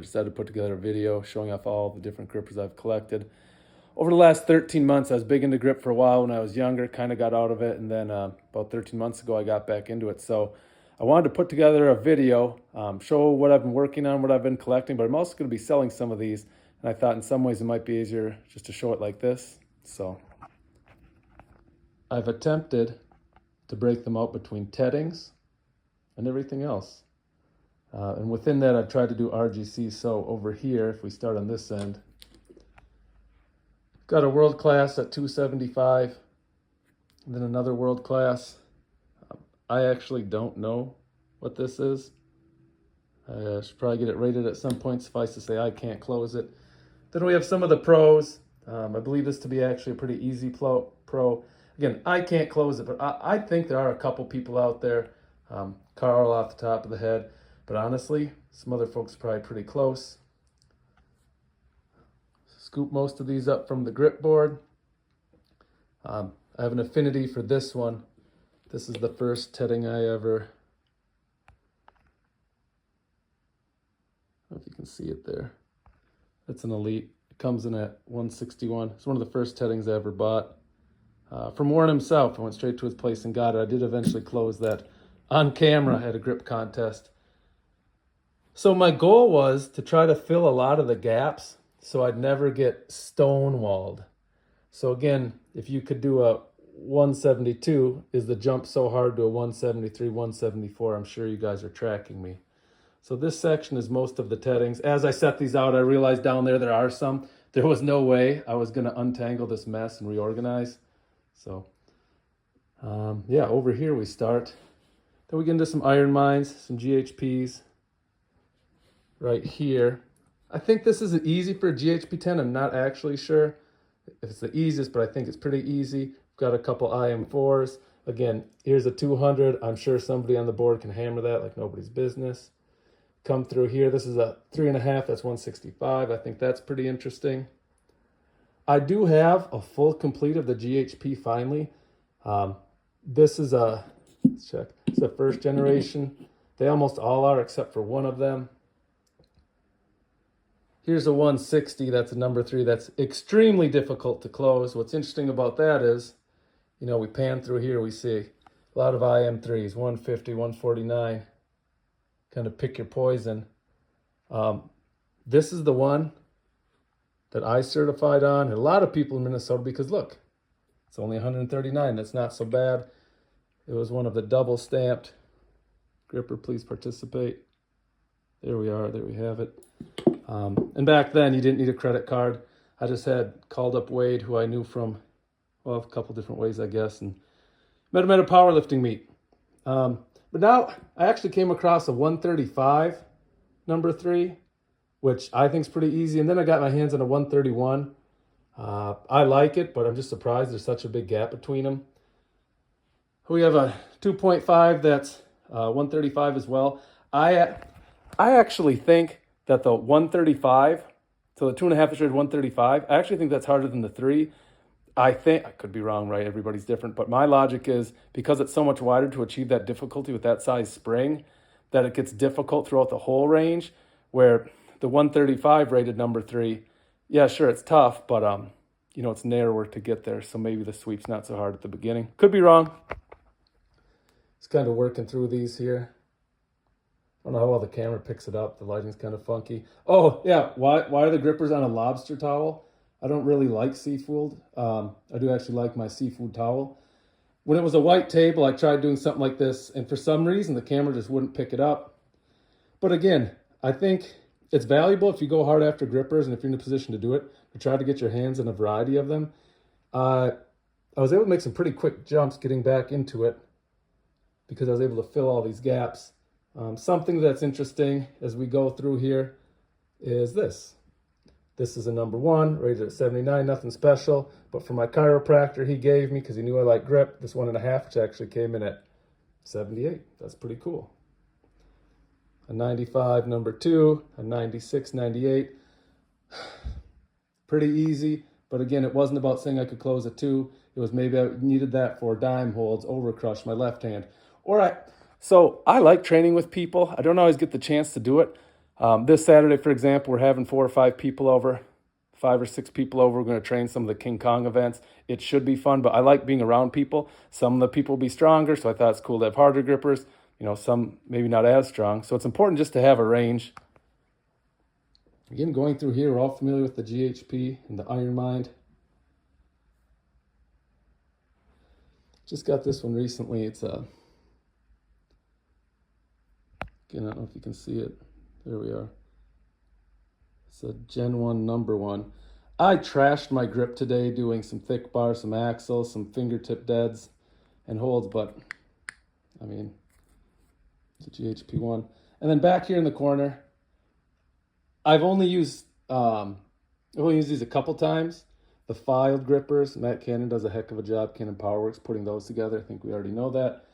Decided to put together a video showing off all the different grippers I've collected. Over the last 13 months, I was big into grip for a while when I was younger, kind of got out of it, and then about 13 months ago, I got back into it. So I wanted to put together a video, show what I've been working on, what I've been collecting, but I'm also going to be selling some of these, and I thought in some ways it might be easier just to show it like this. So I've attempted to break them out between teddings and everything else. And within that, I've tried to do RGC. So over here, if we start on this end, got a world class at 275, and then another world class. I actually don't know what this is. I should probably get it rated at some point. Suffice to say, I can't close it. Then we have some of the pros. I believe this to be actually a pretty easy pro. Again, I can't close it, but I think there are a couple people out there. Carl off the top of the head. But honestly, some other folks are probably pretty close. Scoop most of these up from the grip board. I have an affinity for this one. This is the first tedding I ever... I don't know if you can see it there. It's an Elite. It comes in at 161. It's one of the first teddings I ever bought. From Warren himself. I went straight to his place and got it. I did eventually close that on camera at a grip contest. So my goal was to try to fill a lot of the gaps so I'd never get stonewalled. So again, if you could do a 172, is the jump so hard to a 173, 174? I'm sure you guys are tracking me. So this section is most of the teddings. As I set these out, I realized down there are some. There was no way I was going to untangle this mess and reorganize. So yeah, over here we start. Then we get into some IronMinds, some GHPs. Right here. I think this is easy for a GHP 10. I'm not actually sure if it's the easiest, but I think it's pretty easy. Got a couple IM4s. Again, here's a 200. I'm sure somebody on the board can hammer that like nobody's business. Come through here. This is a 3.5. That's 165. I think that's pretty interesting. I do have a full complete of the GHP finally. This is a, let's check. It's a first generation. They almost all are except for one of them. Here's a 160, that's a number 3. That's extremely difficult to close. What's interesting about that is, you know, we pan through here, we see a lot of IM3s, 150, 149. Kind of pick your poison. This is the one that I certified on. And a lot of people in Minnesota, because look, it's only 139. That's not so bad. It was one of the double stamped. Gripper, please participate. There we are. There we have it. And back then, you didn't need a credit card. I just had called up Wade, who I knew from, well, a couple different ways, I guess, and met him at a powerlifting meet. But now, I actually came across a 135, number 3, which I think is pretty easy. And then I got my hands on a 131. I like it, but I'm just surprised there's such a big gap between them. We have a 2.5 that's 135 as well. I actually think that the 135, so the 2.5 is rated 135, I actually think that's harder than the 3. I think, I could be wrong, right? Everybody's different, but my logic is because it's so much wider to achieve that difficulty with that size spring, that it gets difficult throughout the whole range, where the 135 rated number 3, yeah, sure, it's tough, but you know, it's narrower to get there, so maybe the sweep's not so hard at the beginning. Could be wrong. It's kind of working through these here. I don't know how well the camera picks it up. The lighting's kind of funky. Oh, yeah. Why are the grippers on a lobster towel? I don't really like seafood. I do actually like my seafood towel. When it was a white table, I tried doing something like this, and for some reason, the camera just wouldn't pick it up. But again, I think it's valuable if you go hard after grippers and if you're in a position to do it, to try to get your hands on a variety of them. I was able to make some pretty quick jumps getting back into it because I was able to fill all these gaps. Something that's interesting as we go through here is this. This is a number 1, rated at 79, nothing special. But for my chiropractor, he gave me, because he knew I like grip, this 1.5, which actually came in at 78. That's pretty cool. A 95, number 2, a 96, 98. Pretty easy. But again, it wasn't about saying I could close a 2. It was maybe I needed that for dime holds, overcrush my left hand. So I like training with people. I don't always get the chance to do it. This Saturday, for example, we're having 4 or 5 people over, 5 or 6 people over. We're going to train some of the King Kong events. It should be fun, but I like being around people. Some of the people will be stronger, so I thought it's cool to have harder grippers. You know, some maybe not as strong. So it's important just to have a range. Again, going through here, we're all familiar with the GHP and the IronMind. Just got this one recently. It's again, I don't know if you can see it. There we are. It's a Gen 1 number 1. I trashed my grip today doing some thick bar, some axles, some fingertip deads and holds, but I mean, it's a GHP 1. And then back here in the corner, I've only used these a couple times. The filed grippers, Matt Cannon does a heck of a job, Cannon Powerworks, putting those together. I think we already know that.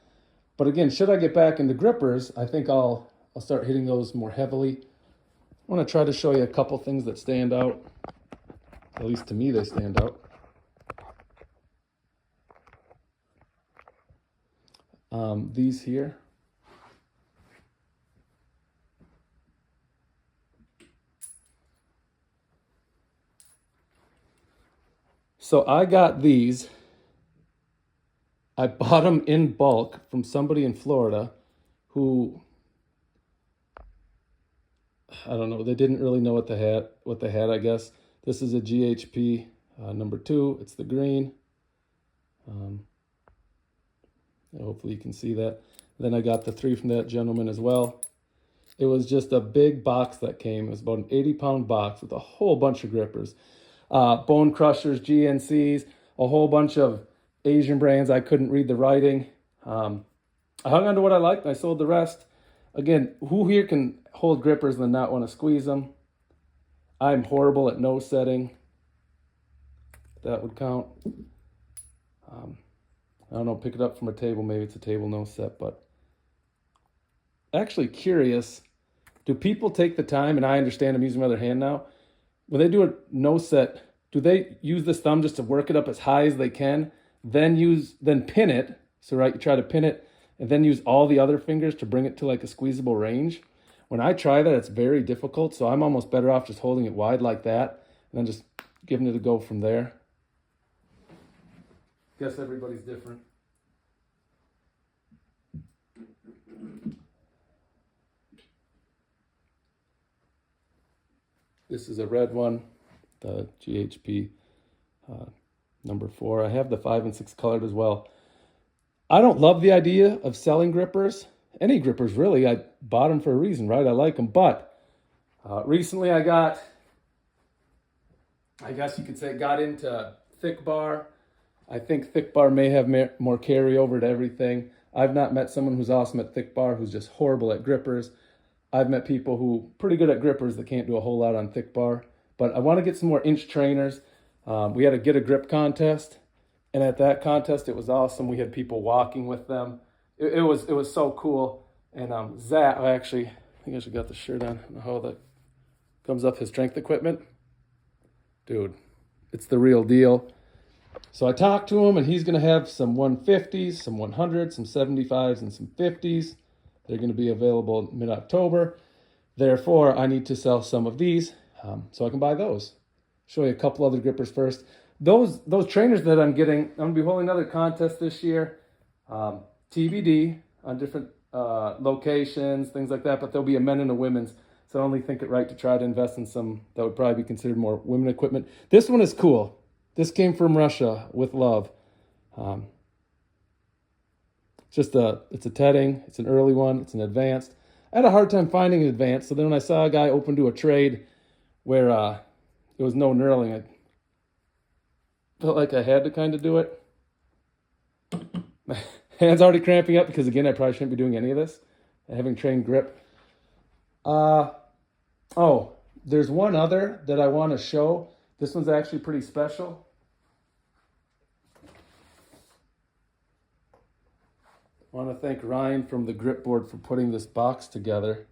But again, should I get back into grippers, I think I'll start hitting those more heavily. I want to try to show you a couple things that stand out. At least to me, they stand out. These here. So I got these. I bought them in bulk from somebody in Florida who, I don't know, they didn't really know what they had, I guess. This is a GHP number 2. It's the green. Hopefully you can see that. Then I got the 3 from that gentleman as well. It was just a big box that came. It was about an 80-pound box with a whole bunch of grippers. Bone crushers, GNCs, a whole bunch of Asian brands. I couldn't read the writing. I hung on to what I liked and I sold the rest. Again, who here can hold grippers and then not want to squeeze them? I'm horrible at no setting. That would count. I don't know, pick it up from a table. Maybe it's a table no set, but actually curious, do people take the time, and I understand I'm using my other hand now, when they do a no set, do they use this thumb just to work it up as high as they can, then pin it, so right, you try to pin it, and then use all the other fingers to bring it to like a squeezable range? When I try that, it's very difficult, so I'm almost better off just holding it wide like that, and then just giving it a go from there. Guess everybody's different. This is a red one, the GHP number 4. I have the 5 and 6 colored as well. I don't love the idea of selling grippers. Any grippers, really. I bought them for a reason, right? I like them. But recently I guess you could say, got into thick bar. I think thick bar may have more carryover to everything. I've not met someone who's awesome at thick bar who's just horrible at grippers. I've met people who pretty good at grippers that can't do a whole lot on thick bar. But I want to get some more inch trainers. We had a get a grip contest, and at that contest it was awesome. We had people walking with them. It was so cool. And Zach, I think I should got the shirt on. I don't know how that comes up. His strength equipment, dude, it's the real deal. So I talked to him, and he's going to have some 150s, some 100s, some 75s, and some 50s. They're going to be available mid-October. Therefore, I need to sell some of these so I can buy those. Show you a couple other grippers first. Those trainers that I'm getting, I'm going to be holding another contest this year. TBD on different locations, things like that, but there'll be a men and a women's. So I only think it right to try to invest in some that would probably be considered more women equipment. This one is cool. This came from Russia with love. It's a tedding. It's an early one. It's an advanced. I had a hard time finding an advanced. So then when I saw a guy open to a trade where there was no knurling, I felt like I had to kind of do it. My hand's already cramping up because, again, I probably shouldn't be doing any of this. Having trained grip. Oh, there's one other that I want to show. This one's actually pretty special. I want to thank Ryan from the Grip Board for putting this box together.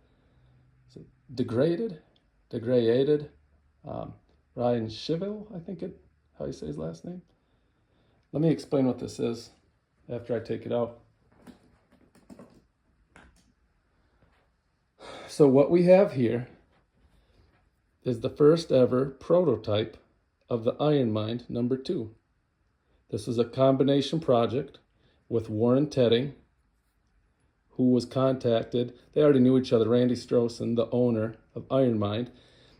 Is it degraded? Ryan Chiville, I think how you say his last name. Let me explain what this is after I take it out. So what we have here, is the first ever prototype of the IronMind #2. This is a combination project with Warren Tedding, who was contacted. They already knew each other, Randy Strossen, the owner of IronMind.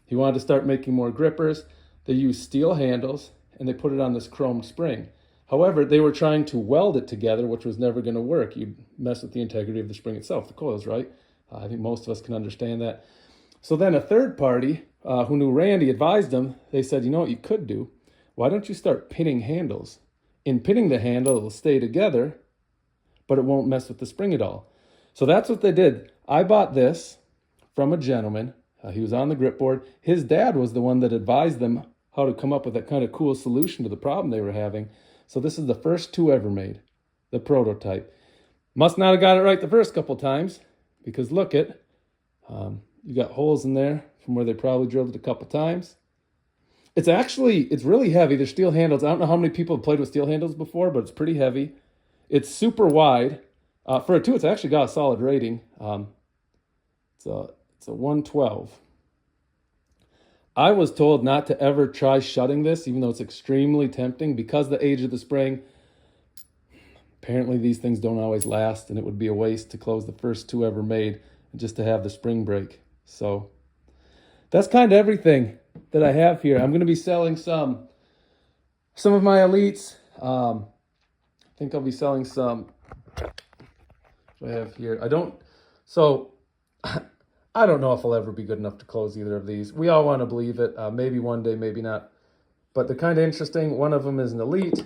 He wanted to start making more grippers. They used steel handles and they put it on this chrome spring. However, they were trying to weld it together, which was never going to work. You'd mess with the integrity of the spring itself, the coils, right? I think most of us can understand that. So then a third party who knew Randy advised them. They said, you know what you could do? Why don't you start pinning handles? In pinning the handle, it'll stay together, but it won't mess with the spring at all. So that's what they did. I bought this from a gentleman. He was on the grip board. His dad was the one that advised them how to come up with that kind of cool solution to the problem they were having. So this is the first 2 ever made, the prototype. Must not have got it right the first couple times, because look it, you got holes in there from where they probably drilled it a couple times. It's really heavy. They're steel handles. I don't know how many people have played with steel handles before, but it's pretty heavy. It's super wide. For a 2, it's actually got a solid rating. It's a 112. I was told not to ever try shutting this, even though it's extremely tempting, because the age of the spring. Apparently these things don't always last, and it would be a waste to close the first 2 ever made just to have the spring break. So that's kind of everything that I have here. I'm going to be selling some of my elites. I think I'll be selling some. What do I have here? I don't know if I'll ever be good enough to close either of these. We all want to believe it. Maybe one day, maybe not. But they're kind of interesting. One of them is an elite.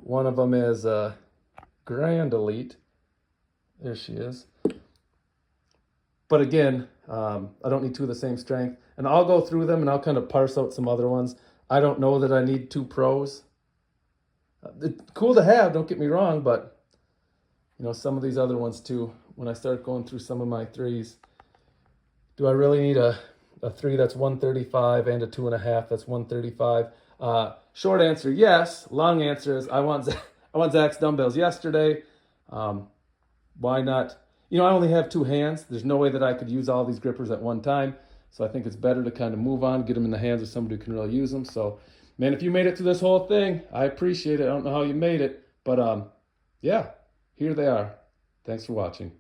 One of them is a grand elite. There she is. But again, I don't need 2 of the same strength. And I'll go through them and I'll kind of parse out some other ones. I don't know that I need 2 pros. It's cool to have, don't get me wrong, but you know, some of these other ones too, when I start going through some of my 3s, do I really need a 3 that's 135 and a 2.5 that's 135? Short answer, yes. Long answer is I want Zach's dumbbells yesterday. Why not? You know, I only have 2 hands. There's no way that I could use all these grippers at one time. So I think it's better to kind of move on, get them in the hands of somebody who can really use them. So, man, if you made it through this whole thing, I appreciate it. I don't know how you made it, but yeah, here they are. Thanks for watching.